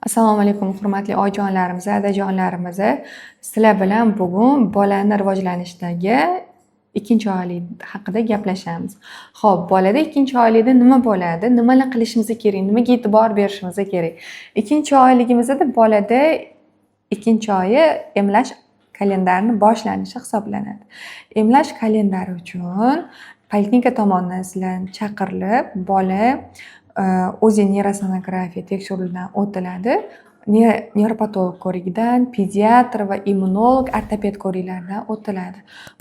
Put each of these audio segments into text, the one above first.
Assalomu alaykum hurmatli oyijonlarimiz, adajonlarimiz. Sizlar bilan bugun bolani rivojlanishdagi ikkinchi oylik haqida gaplashamiz. Xo'p, bolada ikkinchi oylikda nima bo'ladi? Nimalar qilishimiz kerak? Nimaga e'tibor berishimiz kerak? Ikkinchi oyligimizda bolada ikkinchi oyi emlash kalendarini boshlanishi hisoblanadi. Emlash kalendari uchun poliklinika tomonidan sizlarni chaqirilib, bola o'zi neyrosonografiya tekshiruvidan o'tiladi. Neyropatolog ko'rigidan, pediatr va immunolog, ortoped ko'riklaridan o'tiladi.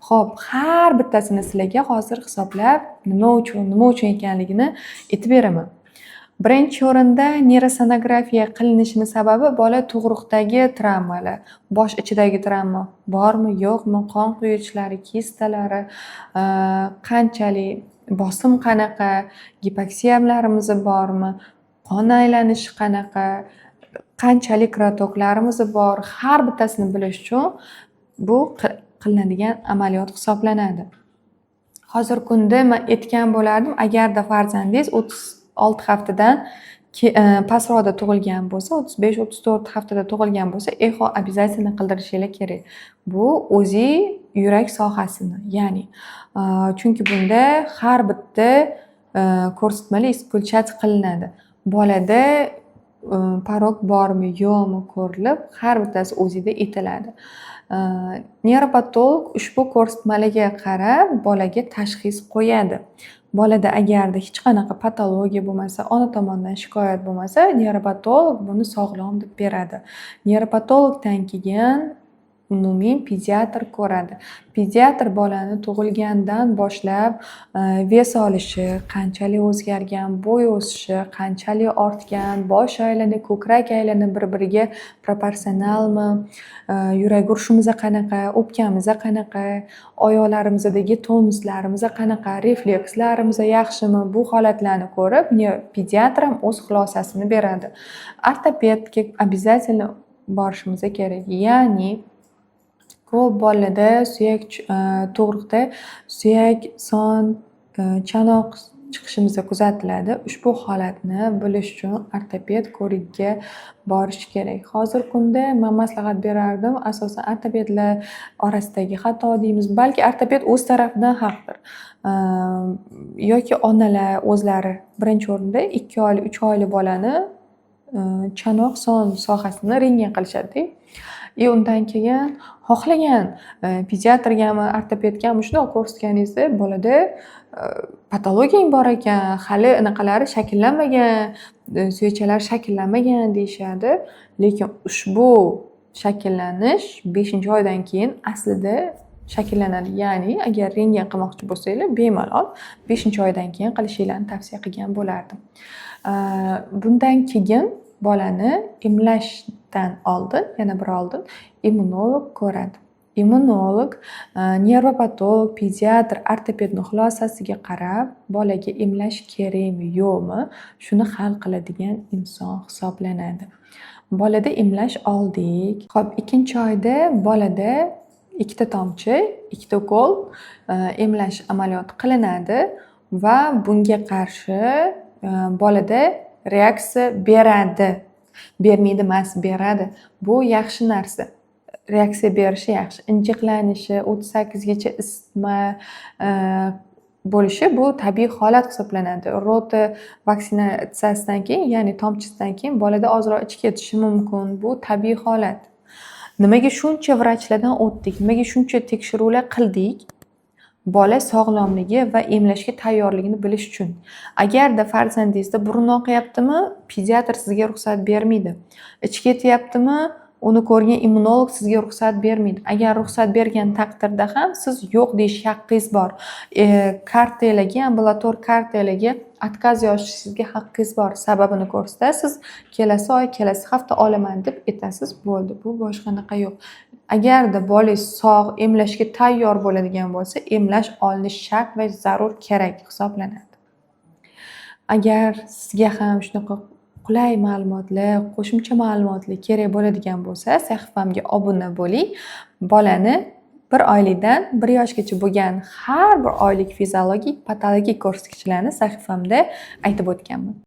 Xo'p, har bittasini sizlarga hozir hisoblab, nima uchun ekanligini aytib beraman. Birinchi o'rinda neyrosonografiya qilinishining sababi bola tug'ruqdagi travmalar, bosh ichidagi travma bormi, yo'qmi, qon quyishlari, kistalari, qanchalik bosim qanaqa, gipoksiyalarimiz bormi, qon aylanishi qanaqa, qanchalik krotoklarimiz bor, har bittasini bilish uchun bu qilinadigan amaliyot hisoblanadi. Hozir kunda men aytgan bo'lardim, agarda farzandingiz 36 haftadan pastroqda tug'ilgan bo'lsa, 35-34 haftada tug'ilgan bo'lsa, eho обязательно qildirishingiz kerak. Bu o'zi yurak sohasini, ya'ni chunki bunda har bitta ko'rsatmali iskulchatsiya qilinadi. Bolada porok bormi, yo'qmi ko'rilib, har bittasi o'zida aytiladi. Neyropatolog ushbu ko'rsatmalarga qarab bolaga tashxis qo'yadi. Bolada agarda hech qanaqa patologiya bo'lmasa, ona tomonidan shikoyat bo'lmasa, neyropatolog buni sog'lom deb beradi. Neyropatologdan keyin umumiy pediatr ko'radi. Pediatr bolani tug'ilgandan boshlab ves olishi, qanchalik o'zgargan, bo'y o'sishi, qanchalik ortgan, bosh aylani, ko'krak aylani bir-biriga proporsionalmi, yurak urishimiz qanaqa, o'pkamiz qanaqa, oyoqlarimizdagi tonuslarimiz qanaqa, reflekslarimiz yaxshimi, bu holatlarni ko'rib, pediatr ham o'z xulosasini beradi. Ortopedga обязательно borishimiz kerak. Ya'ni ko'p bolada tug'ruqda suyak, son, chanoq chiqishimiz kuzatiladi. Ushbu holatni bilish uchun ortoped ko'rigiga borish kerak. Hozir kunda men maslahat berardim, asosan ortopedlar orasidagi xato deymiz, balki ortoped o'z tarafidan haqdir. Yoki onalar o'zlari birinchi o'rinda 2 oylik, 3 oylik bolani chanoq, son sohasini rentgen qilishadi. Undan keyin xohlagan pediatrgami, ortopedgami shunday ko'rsatganingizda bolada patologiya bor ekan, hali anaqalari shakllanmagan, suyakchalari shakllanmagan deyishadi. Lekin ushbu shakllanish 5-oydan keyin aslida shakllanadi. Ya'ni agar rentgen qilmoqchi bo'lsanglar, bemalol 5-oydan keyin qilishinglarni tavsiya qilgan bo'lardim. Bundan keyin bolani emlashdan oldin, yana bir oldin immunolog ko'radi. Immunolog, neyropatolog, pediatr, ortopedning xulosasiga qarab, bolaga emlash kerakmi, yo'qmi, shuni hal qiladigan inson hisoblanadi. Bolada emlash oldik. Xo'p, ikkinchi oyda bolada 2 tomchi, 2 ukol emlash amaliyoti qilinadi va bunga qarshi bolada reaksiya beradi. Bermaydi emas, beradi. Bu yaxshi narsa. Reaksiya berishi yaxshi. Injiqlanishi, 38 gacha isitma bo'lishi bu tabiiy holat hisoblanadi. Rota vaksinatsiyasidan keyin, ya'ni tomchisidan keyin bolada ozroq ichib ketishi mumkin. Bu tabiiy holat. Nimaga shuncha vrachlardan o'tdik? Nimaga shuncha tekshiruvlar qildik? Bola sog'lomligi va emlashga tayyorligini bilish uchun. Agarda farzandingizda burun oqyaptimi, pediatr sizga ruxsat bermaydi. Ichib ketyaptimi, uni ko'rgan immunolog sizga ruxsat bermaydi. Agar ruxsat bergan taqdirda ham siz yo'q deyish haqqingiz bor. Kartalarga, ambulator kartalarga отказ yozishingizga haqqingiz bor. Sababini ko'rsatasiz, kelasi oy, kelasi hafta olaman deb aytasiz, bo'ldi. Bu boshqa naqa yo'q. Agarda bolangiz sog', emlashga tayyor bo'ladigan bo'lsa, emlash olinish shart va zarur kerak hisoblanadi. Agar sizga ham shunaqa qulay ma'lumotlar, qo'shimcha ma'lumotlar kerak bo'ladigan bo'lsa, sahifamga obuna bo'ling. Bolani 1 oylikdan 1 yoshgacha bo'lgan har bir oylik fiziologik, patologik ko'rsatkichlarni sahifamda aytib o'tganman.